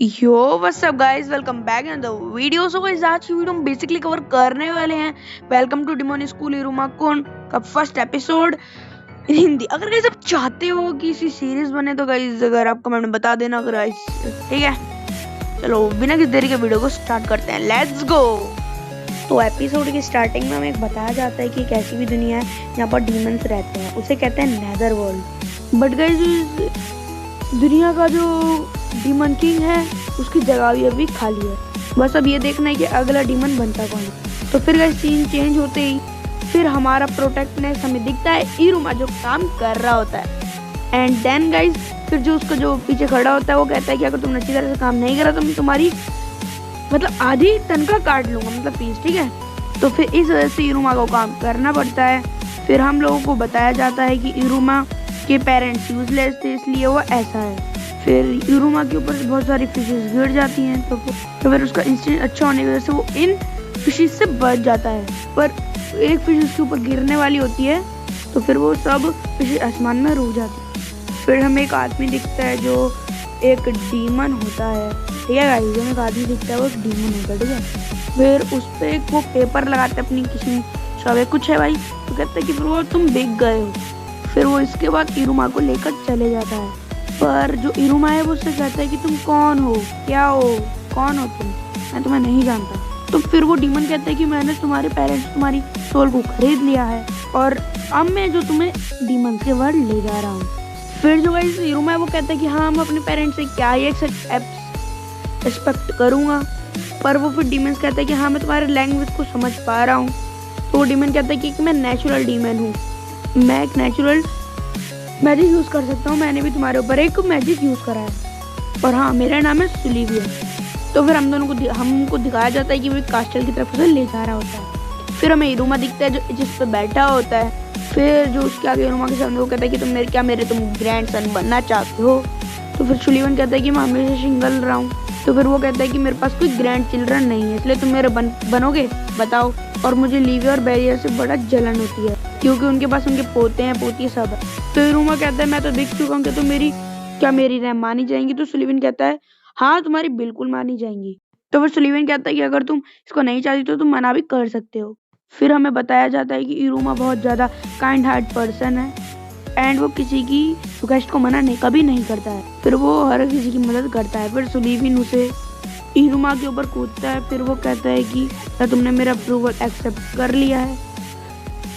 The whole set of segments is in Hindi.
Yo what's up guys, welcome back in the video. So guys, आज की वीडियो में बेसिकली कवर करने वाले हैं वेलकम टू डिमोन स्कूल इरुमाकुन का फर्स्ट एपिसोड इन हिंदी। अगर गाइस आप चाहते हो कि इसी सीरीज बने तो गाइस अगर आप कमेंट में बता देना अगर गाइस, ठीक है। चलो बिना किसी देरी के वीडियो को स्टार्ट करते हैं, लेट्स गो। तो एपिसोड की स्टार्टिंग में हमें बताया जाता है कि एक ऐसी भी दुनिया है जहाँ पर डीमंस रहते हैं, उसे कहते हैं नेदर वर्ल्ड। बट गाइस दुनिया का जो डीमन किंग है उसकी जगह भी अभी खाली है। बस अब ये देखना है कि अगला डीमन बनता कौन है। तो फिर गाइस सीन चेंज होते ही फिर हमारा प्रोटेक्टनेस हमें दिखता है इरुमा जो काम कर रहा होता है। एंड देन गाइस फिर जो उसका जो पीछे खड़ा होता है वो कहता है कि अगर तुमने अच्छी तरह से काम नहीं करा तो मैं तुम्हारी मतलब आधी तनख्वाह काट लूंगा, मतलब फीस, ठीक है। तो फिर इस वजह से इरुमा को काम करना पड़ता है। फिर हम लोगों को बताया जाता है कि इरुमा के पेरेंट्स यूजलेस थे इसलिए वो ऐसा है। फिर इरुमा के ऊपर बहुत सारी फिशेस गिर जाती हैं तो फिर उसका इंस्टिंक्ट अच्छा होने की वजह से वो इन फिशेस से बच जाता है। पर एक फिश उसके ऊपर गिरने वाली होती है तो फिर वो सब फिशेस आसमान में रुक जाती है। फिर हमें एक आदमी दिखता है जो एक डीमन होता है, ठीक है गाइस। जो एक आदमी दिखता है वो एक डीमन होता है, ठीक है। फिर उस पर वो पेपर लगाते हैं अपनी किसी शॉप कुछ है भाई, तो कहता है कि फिर वो तुम बिक गए हो। फिर वो इसके बाद इरुमा को लेकर चले जाता है। पर जो इरुमा है वो उससे कहता है कि तुम कौन हो, क्या हो, कौन हो तुम, मैं तुम्हें नहीं जानता। तो फिर वो डीमन कहता है कि मैंने तुम्हारे पेरेंट्स तुम्हारी सोल को खरीद लिया है और अब मैं जो तुम्हें डीमन के वर्ल्ड ले जा रहा हूँ। फिर जो गाइस इरुमा है वो कहता है कि हाँ मैं अपने पेरेंट्स से क्या ही एक्सपेक्ट करूँगा। पर वो फिर डीमन कहता है कि हाँ मैं तुम्हारे लैंग्वेज को समझ पा रहा हूँ। तो वो डीमन कहता है कि मैं नेचुरल डीमन हूँ, मैं एक नेचुरल मैजिक यूज कर सकता हूँ, मैंने भी तुम्हारे ऊपर एक मैजिक यूज करा है और हाँ मेरा नाम है सुलिविया। तो फिर हम दोनों को हमको दिखाया जाता है कि वो एक कास्टल की तरफ से ले जा रहा होता है। फिर हमें इरुमा दिखता है जो जिस पे बैठा होता है। फिर जो उसके आगे इरुमा के सामने वो कहता है कि तुम ग्रैंड सन बनना चाहते हो। तो फिर सुलिवन कहता है कि मैं हमेशा सिंगल रहा हूँ। तो फिर वो कहता है कि मेरे पास कोई ग्रैंड चिल्ड्रन नहीं है इसलिए तुम मेरे बनोगे, बताओ। और मुझे लीविया और बैरियर से बड़ा जलन होती है क्योंकि उनके पास उनके पोते हैं पोती सब है। तो इरुमा कहता है मैं तो देख चुका हूँ कि तुम मेरी रैम मानी जाएंगी। तो सुलिवन कहता है हाँ तुम्हारी बिल्कुल मानी जाएंगी। तो फिर सुलिवन कहता है कि अगर तुम इसको नहीं चाहती तो तुम मना भी कर सकते हो। फिर हमें बताया जाता है कि इरुमा बहुत ज्यादा काइंड हार्ट पर्सन है एंड वो किसी की रिक्वेस्ट को मना कभी नहीं करता है। फिर वो हर किसी की मदद करता है। फिर सुलिवन उसे इरुमा के ऊपर कूदता है। फिर वो कहता है कि क्या तुमने मेरा अप्रूवल एक्सेप्ट कर लिया है।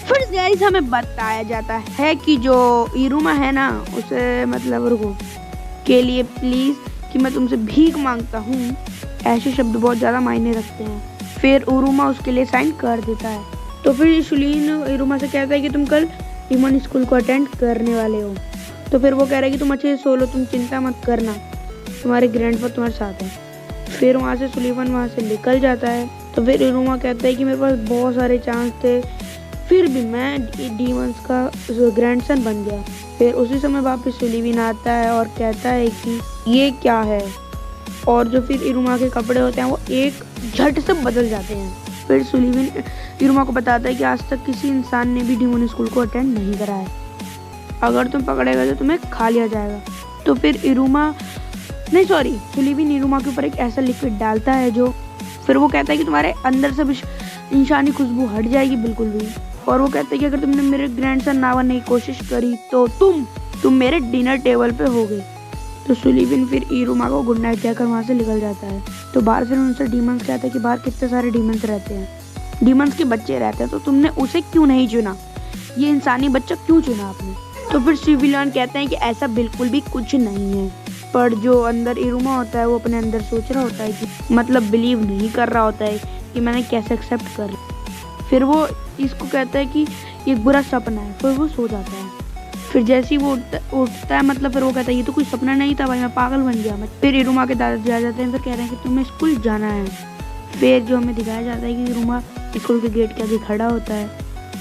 फिर गाइस हमें बताया जाता है कि जो इरुमा है ना उसे मतलब रुको के लिए प्लीज कि मैं तुमसे भीख मांगता हूँ, ऐसे शब्द बहुत ज्यादा मायने रखते हैं। फिर इरुमा उसके लिए साइन कर देता है। तो फिर सुलीन इरुमा से कहता है कि तुम कल डिमन स्कूल को अटेंड करने वाले हो। तो फिर वो कह रहा है कि तुम अच्छे से सो लो, तुम चिंता मत करना, तुम्हारे ग्रैंडफादर तुम्हारे साथ है। फिर वहाँ से सुलीवन वहाँ से निकल जाता है। तो फिर इरुमा कहता है कि मेरे पास बहुत सारे चांस थे फिर भी मैं डीमंस का ग्रैंडसन बन गया। फिर उसी समय वापस सुलीवन आता है और कहता है कि ये क्या है, और जो फिर इरुमा के कपड़े होते हैं वो एक झट से बदल जाते हैं। फिर सुलीवन इरुमा को बताता है कि आज तक किसी इंसान ने भी डिमन स्कूल को अटेंड नहीं करा है, अगर तुम पकड़े गए तो तुम्हें खा लिया जाएगा। तो फिर सुलीवन इरुमा के ऊपर एक ऐसा लिक्विड डालता है जो फिर वो कहता है कि तुम्हारे अंदर से भी इंसानी खुशबू हट जाएगी बिल्कुल भी। और वो कहते हैं कि अगर तुमने मेरे ग्रैंडसन ना बनने की कोशिश करी तो तुम मेरे डिनर टेबल पे होगे। तो सुलीवन फिर इरुमा को गुड नाइट कहकर वहाँ से निकल जाता है। तो बाहर फिर उनसे डीमंस कहता है कि बाहर कितने सारे डीमंस रहते हैं, डीमंस के बच्चे रहते हैं, तो तुमने उसे क्यों नहीं चुना, ये इंसानी बच्चा क्यों चुना आपने। तो फिर सिविलियन कहते हैं कि ऐसा बिल्कुल भी कुछ नहीं है। पर जो अंदर इरुमा होता है वो अपने अंदर सोच रहा होता है कि मतलब बिलीव नहीं कर रहा होता है कि मैंने कैसे एक्सेप्ट कर लिया। फिर वो इसको कहता है कि ये बुरा सपना है। फिर वो सो जाता है। फिर जैसे ही वो उठता है मतलब फिर वो कहता है ये तो कोई सपना नहीं था भाई, मैं पागल बन गया। फिर इरुमा के दादाजी आ जाते हैं। फिर कह रहे हैं कि तुम्हें स्कूल जाना है। फिर जो हमें दिखाया जाता है कि इरुमा स्कूल के गेट के आगे खड़ा होता है।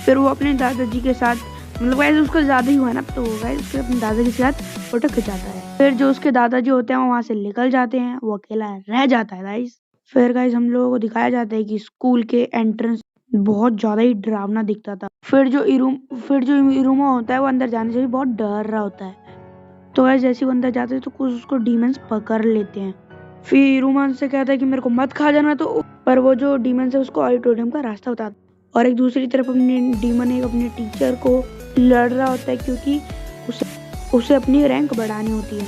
फिर वो अपने दादाजी के साथ मतलब वैसे उसका ज्यादा ही हुआ ना, तो उसके अपने दादाजी के साथ फोटो खिंचाता है। फिर जो उसके दादाजी होते हैं वो वहाँ से निकल जाते हैं, वो अकेला रह जाता है गाइस। फिर गाइस हम लोगों को दिखाया जाता है कि स्कूल के एंट्रेंस बहुत ज्यादा ही डरावना दिखता था। फिर जो इरुमा होता है वो अंदर जाने से भी बहुत डर रहा होता है। तो गाइस जैसे वो अंदर जाते हैं तो कुछ उसको डीमंस पकड़ लेते हैं। फिर इरुमा से कहता है कि मेरे को मत खा जाना, तो पर वो जो डीमन है उसको ऑडिटोरियम का रास्ता बताता है। और एक दूसरी तरफ अपने डीमन एक अपने टीचर को लड़ रहा होता है क्योंकि उसे अपनी रैंक बढ़ानी होती है।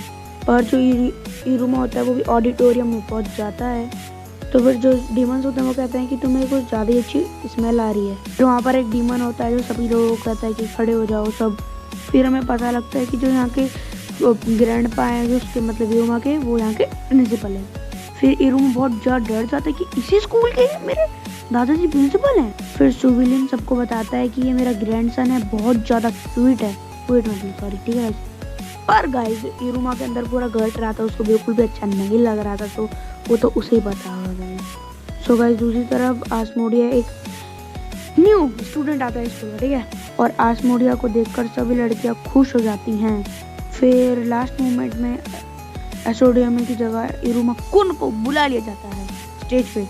और जो इरुमा होता है वो भी ऑडिटोरियम में पहुंच जाता है। तो फिर जो डीमंस होते हैं वो कहते हैं कि तुम्हें कुछ ज़्यादा ही अच्छी स्मेल आ रही है। फिर वहाँ पर एक डीमन होता है जो सभी लोगों को कहता है कि खड़े हो जाओ सब। फिर हमें पता लगता है कि जो यहाँ के ग्रैंड पा है, जो उसके मतलब इरुमा के, वो यहाँ के प्रिंसिपल है। फिर इरुमा बहुत ज़्यादा डर जाता है कि इसी स्कूल के मेरे दादाजी प्रिंसिपल हैं। फिर सुविलिन सबको बताता है कि ये मेरा ग्रैंडसन है, बहुत ज़्यादा स्वीट है, स्वीट मतलब सॉरी, ठीक है। पर गाइस इरुमा के अंदर पूरा घट रहा था, उसको बिल्कुल भी अच्छा नहीं लग रहा था, तो वो तो उसे ही पता होगा गाइस। सो गाइस दूसरी तरफ आसमोडिया एक न्यू स्टूडेंट आता है स्कूल में, ठीक है। और आसमोडिया को देखकर सभी लड़कियां खुश हो जाती हैं। फिर लास्ट मोमेंट में एसोडियम की जगह इरुमा कुन को बुला लिया जाता है स्टेज पे।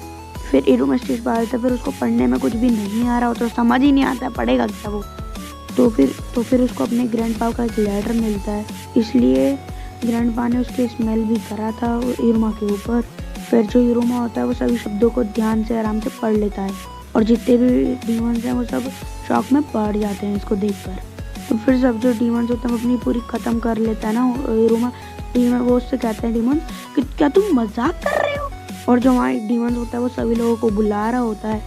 फिर इरुमा स्टेज पर आता है, फिर उसको पढ़ने में कुछ भी नहीं आ रहा होता, तो समझ ही नहीं आता पढ़ेगा क्या वो। तो फिर उसको अपने ग्रैंडपा का एक लेटर मिलता है, इसलिए ग्रैंडपा ने उसके स्मेल भी करा था इरुमा के ऊपर। फिर जो इरुमा होता है वो सभी शब्दों को ध्यान से आराम से पढ़ लेता है, और जितने भी डीमंस हैं वो सब शॉक में पड़ जाते हैं इसको देखकर। तो फिर सब जो डीमंस होते हैं वो अपनी पूरी ख़त्म कर लेता है ना इरुमा। डीमन वो उससे कहते हैं डीमंस कि क्या तुम मजाक कर रहे हो। और जो वहाँ डीमंस होता है वो सभी लोगों को बुला रहा होता है,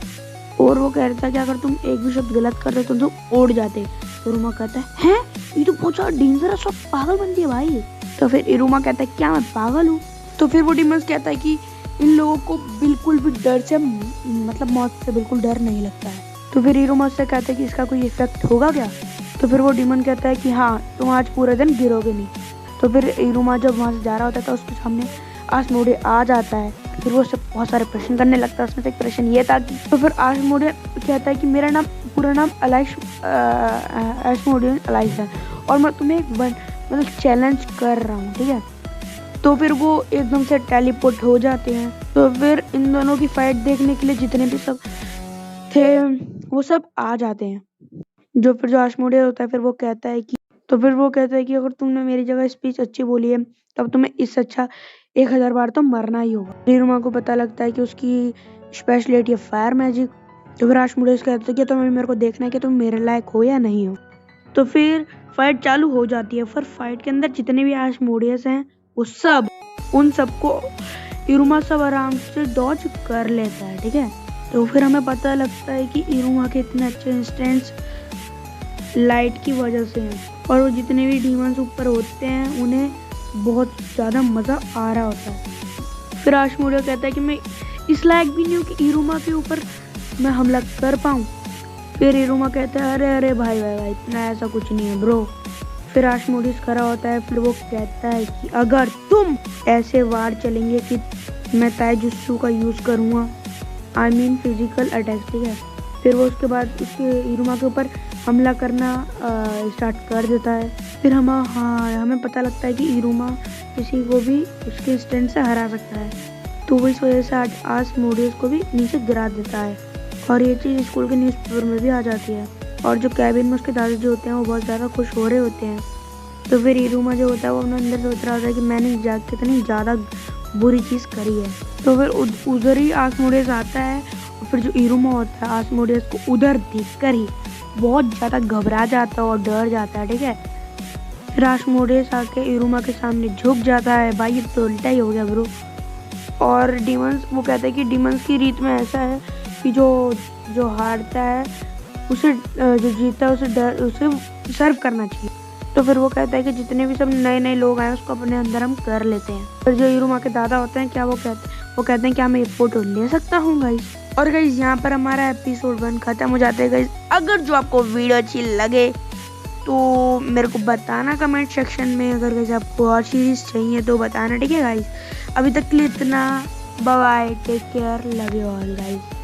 और वो कह रहा था कि अगर तुम एक भी शब्द गलत कर रहे हो तो तुम उड़ जाते। तो इरुमा कहता है ये तो बहुत ज़्यादा डेंजरस और पागल बनती है भाई। तो फिर इरुमा कहता है क्या मैं पागल हूँ। तो फिर वो डीमंस कहता है कि इन लोगों को बिल्कुल भी डर से मतलब मौत से बिल्कुल डर नहीं लगता है। तो फिर इरुमा से कहता है कि इसका कोई इफेक्ट होगा क्या। तो फिर वो डीमन कहता है कि हाँ तुम आज पूरे दिन गिरोगे नहीं। तो फिर इरुमा जब वहाँ से जा रहा होता है तो उसके सामने आसमोडिया आ जाता है। फिर वो उससे बहुत सारे प्रश्न करने लगता है। उसमें से एक प्रश्न ये था कि तो फिर आसमोडिया कहता है कि मेरा नाम पूरा नाम आसमोडियन अलाइस है, और मैं तुम्हें एक मतलब चैलेंज कर रहा हूँ, ठीक है। तो फिर वो एकदम से टेलीपोर्ट हो जाते हैं। तो फिर इन दोनों की फाइट देखने के लिए जितने भी सब थे वो सब आ जाते हैं। जो आसमोडिया होता है फिर वो कहता है कि अगर तुमने मेरी जगह स्पीच अच्छी बोली है तब तुम्हें इससे अच्छा 1000 बार तो मरना ही होगा। इरुमा को पता लगता है कि उसकी स्पेशलिटी है फायर मैजिक। तो फिर आसमोडिया कहता है कि तुम्हें मेरे को देखना है कि तुम मेरे लायक हो या नहीं हो। तो फिर फाइट चालू हो जाती है। फिर फाइट के अंदर जितने भी आसमोडियस हैं वो सब उन सबको इरुमा सब आराम से डॉज कर लेता है, ठीक है। तो फिर हमें पता लगता है कि इरुमा के इतने अच्छे इंस्टेंट्स लाइट की वजह से हैं, और वो जितने भी डीमंस ऊपर होते हैं उन्हें बहुत ज़्यादा मज़ा आ रहा होता है। फिर आसमोडिया कहता है कि मैं इस लायक भी नहीं हूँ कि इरुमा के ऊपर मैं हमला कर पाऊँ। फिर इरुमा कहता है अरे भाई इतना ऐसा कुछ नहीं है ब्रो। फिर आसमोडियस खड़ा होता है। फिर वो कहता है कि अगर तुम ऐसे वार चलेंगे कि मैं ताइजुत्सु का यूज़ करूँगा, आई मीन फिजिकल अटैक, ठीक है। फिर वो उसके बाद उसके इरुमा के ऊपर हमला करना स्टार्ट कर देता है। फिर हमें पता लगता है कि इरुमा किसी को भी उसके स्टैंड से हरा सकता है। तो वो इस वजह से आज आसमोडियस को भी नीचे गिरा देता है, और ये चीज़ स्कूल के न्यूज़पेपर में भी आ जाती है। और जो कैबिन में उसके दादाजी होते हैं वो बहुत ज़्यादा खुश हो रहे होते हैं। तो फिर इरुमा जो होता है वो अपने अंदर सोच रहा होता है कि मैंने कितनी ज़्यादा बुरी चीज़ करी है। तो फिर उधर ही आसमोडियस आता है, और फिर जो इरुमा होता है आसमोडियस को उधर देखकर ही बहुत ज़्यादा घबरा जाता है और डर जाता है, ठीक है। फिर आसमोडियस आके इरुमा के सामने झुक जाता है। भाई ये तो उल्टा ही हो गया ब्रो। और डीमंस वो कहता है कि डीमंस की रीत में ऐसा है कि जो हारता है उसे, जो जीतता है उसे सर्व करना चाहिए। तो फिर वो कहता है कि जितने भी सब नए लोग आए उसको अपने अंदर हम कर लेते हैं। फिर जो इरुमा के दादा होते हैं वो कहते हैं क्या मैं ये फोटो ले सकता हूँ गाइस। और गाइस यहाँ पर हमारा एपिसोड 1 खत्म हो जाता है गाइस। अगर जो आपको वीडियो अच्छी लगे तो मेरे को बताना कमेंट सेक्शन में। अगर गाइस आपको और सीरीज चाहिए तो बताना, ठीक है गाइस। अभी तक के लिए इतना, bye bye, take care, love you all guys.